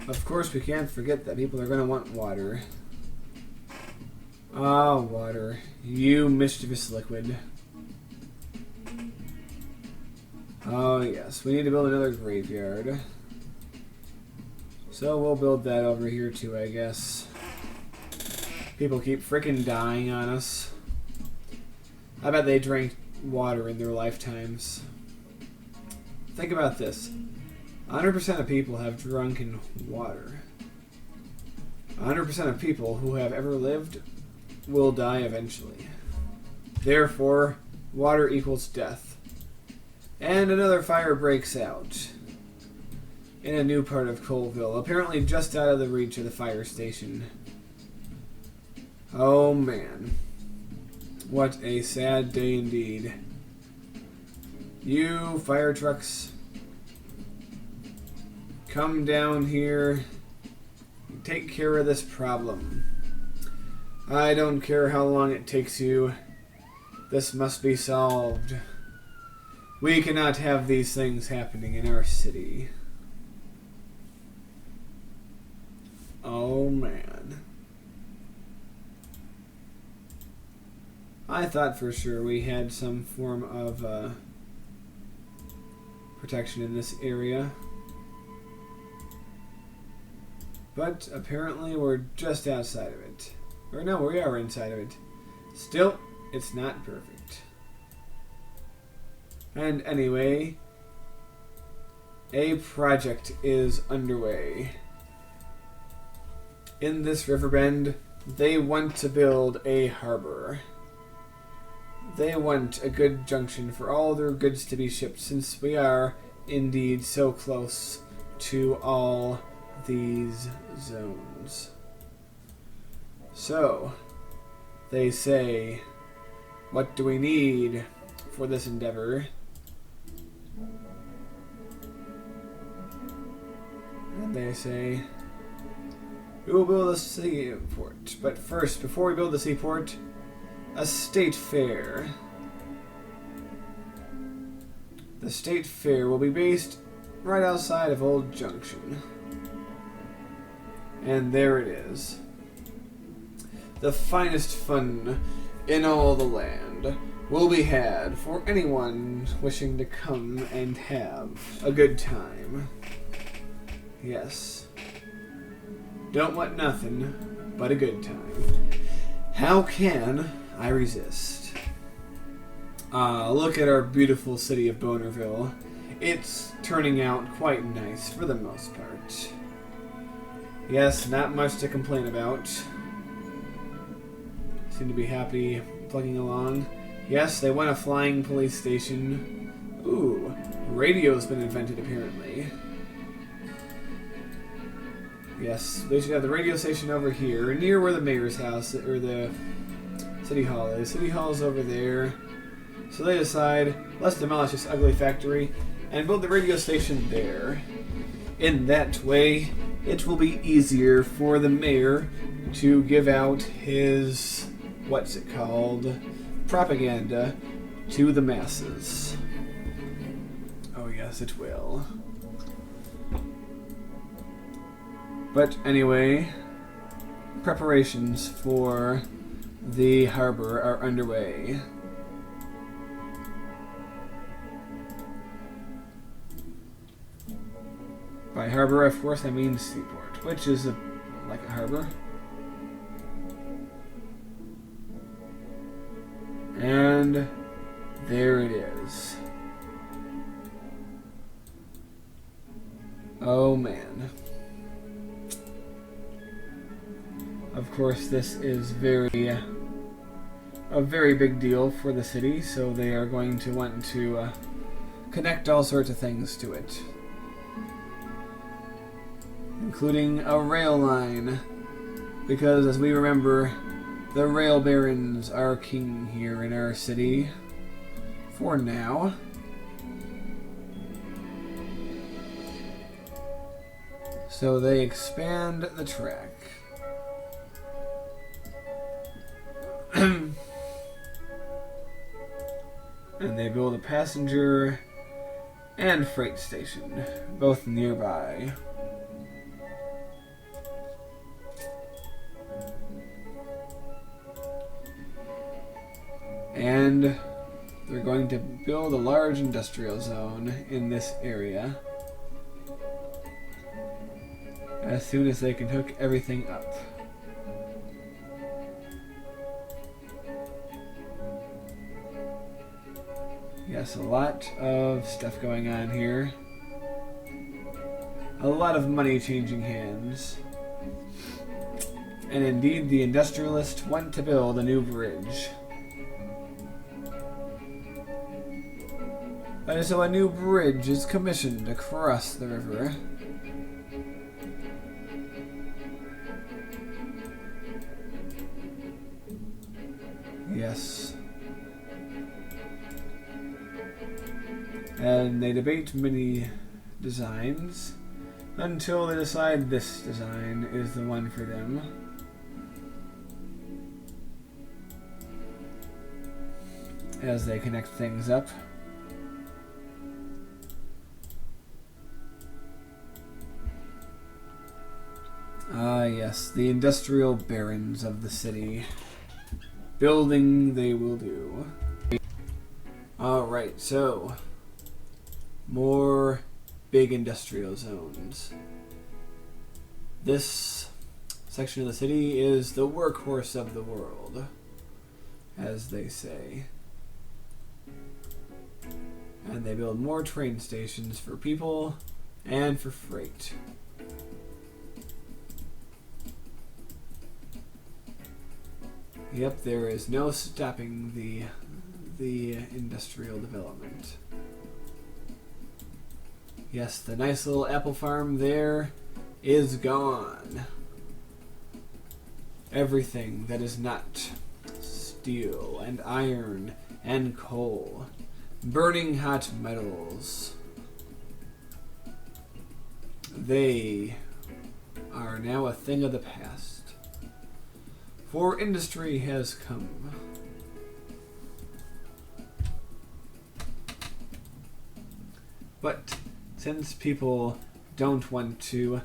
Of course, we can't forget that people are going to want water. Ah, water. You mischievous liquid. Oh, yes. We need to build another graveyard. So we'll build that over here too, I guess. People keep freaking dying on us. I bet they drank water in their lifetimes. Think about this. 100% of people have drunken water. 100% of people who have ever lived will die eventually. Therefore, water equals death. And another fire breaks out in a new part of Colville, apparently just out of the reach of the fire station. Oh man. What a sad day indeed. You fire trucks, come down here and take care of this problem. I don't care how long it takes you. This must be solved. We cannot have these things happening in our city. Oh man. I thought for sure we had some form of protection in this area. But apparently we're just outside of it. Or no, we are inside of it. Still, it's not perfect. And anyway, a project is underway. In this river bend, they want to build a harbor. They want a good junction for all their goods to be shipped, since we are indeed so close to all these zones. So, they say, what do we need for this endeavor? And they say, we will build a seaport. But first, before we build the seaport, a state fair. The state fair will be based right outside of Old Junction. And there it is. The finest fun in all the land will be had for anyone wishing to come and have a good time. Yes. Don't want nothing but a good time. How can I resist? Look at our beautiful city of Bonerville. It's turning out quite nice for the most part. Yes, not much to complain about. Seem to be happy plugging along. Yes, they want a flying police station. Ooh, radio's been invented apparently. Yes, they should have the radio station over here, near where the mayor's house, or the city hall is. City hall's over there. So they decide, let's demolish this ugly factory and build the radio station there. In that way, it will be easier for the mayor to give out his, what's it called, propaganda to the masses. Oh yes, it will. But anyway, preparations for the harbor are underway. By harbor, of course, I mean seaport, which is like a harbor. And there it is. Oh man. Of course, this is a very big deal for the city, so they are going to want to connect all sorts of things to it, including a rail line, because as we remember, the rail barons are king here in our city for now. So they expand the track. And they build a passenger and freight station, both nearby. And they're going to build a large industrial zone in this area as soon as they can hook everything up. Yes, a lot of stuff going on here. A lot of money changing hands. And indeed, the industrialists want to build a new bridge. And so a new bridge is commissioned across the river. Yes. And they debate many designs until they decide this design is the one for them. As they connect things up. Ah, yes, the industrial barons of the city. Building they will do. Alright, so more big industrial zones. This section of the city is the workhorse of the world, as they say. And they build more train stations for people and for freight. Yep, there is no stopping the industrial development. Yes, the nice little apple farm there is gone. Everything that is not steel and iron and coal, burning hot metals, they are now a thing of the past. For industry has come. But since people don't want to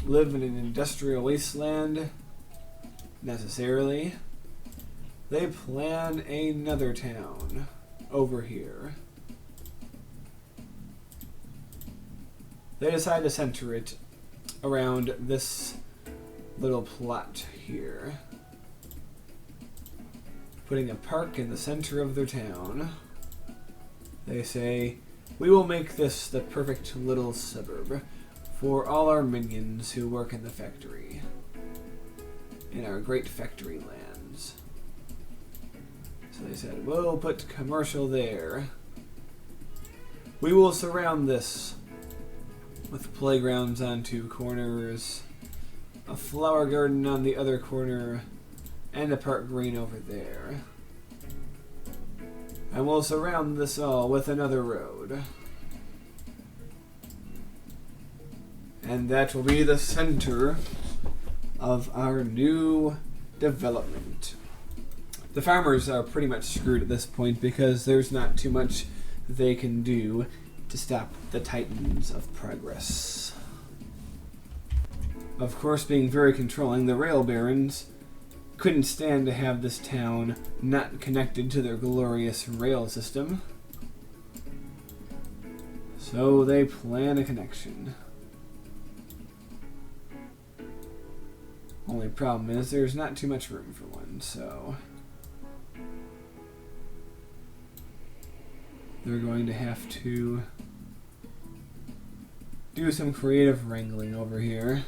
live in an industrial wasteland necessarily, they plan another town over here. They decide to center it around this little plot here. Putting a park in the center of their town. They say, we will make this the perfect little suburb for all our minions who work in the factory. In our great factory lands. So they said, we'll put commercial there. We will surround this with playgrounds on two corners, a flower garden on the other corner, and a park green over there. And we'll surround this all with another road. And that will be the center of our new development. The farmers are pretty much screwed at this point because there's not too much they can do to stop the titans of progress. Of course, being very controlling, the rail barons couldn't stand to have this town not connected to their glorious rail system. So they plan a connection. Only problem is there's not too much room for one, so they're going to have to do some creative wrangling over here.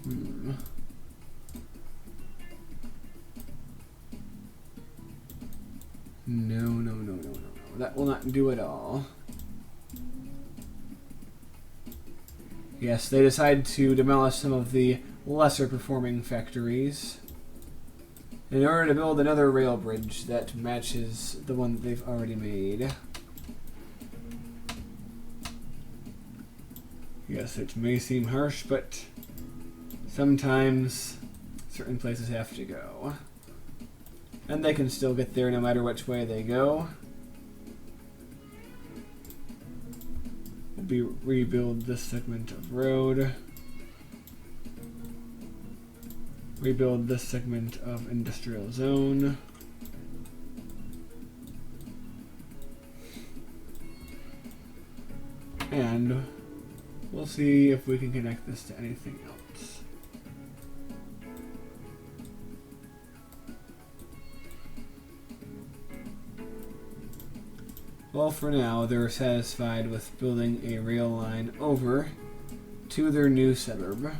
No. That will not do it all. Yes, they decide to demolish some of the lesser performing factories in order to build another rail bridge that matches the one that they've already made. Yes, it may seem harsh, but sometimes certain places have to go. And they can still get there no matter which way they go. We'll rebuild this segment of road. Rebuild this segment of industrial zone. And we'll see if we can connect this to anything else. Well, for now, they're satisfied with building a rail line over to their new suburb.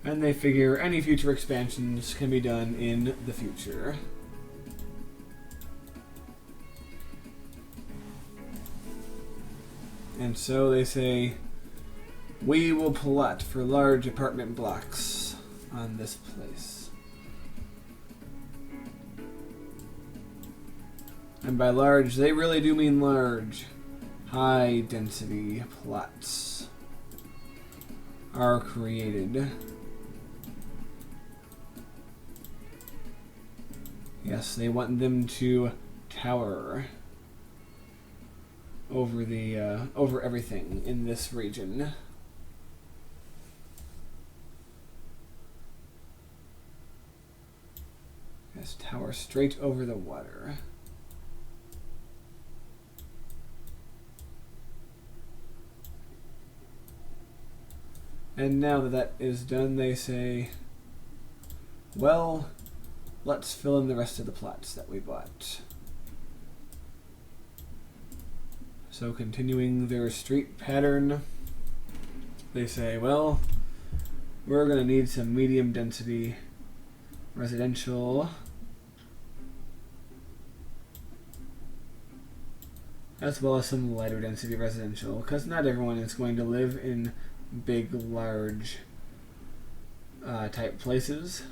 And they figure any future expansions can be done in the future. And so they say, we will plot for large apartment blocks on this place. And by large, they really do mean large. High density plots are created. Yes, they want them to tower over the over everything in this region. Yes, tower straight over the water. And now that that is done, they say, well, let's fill in the rest of the plots that we bought. So continuing their street pattern, they say, well, we're going to need some medium density residential, as well as some lighter density residential, because not everyone is going to live in big, large type places.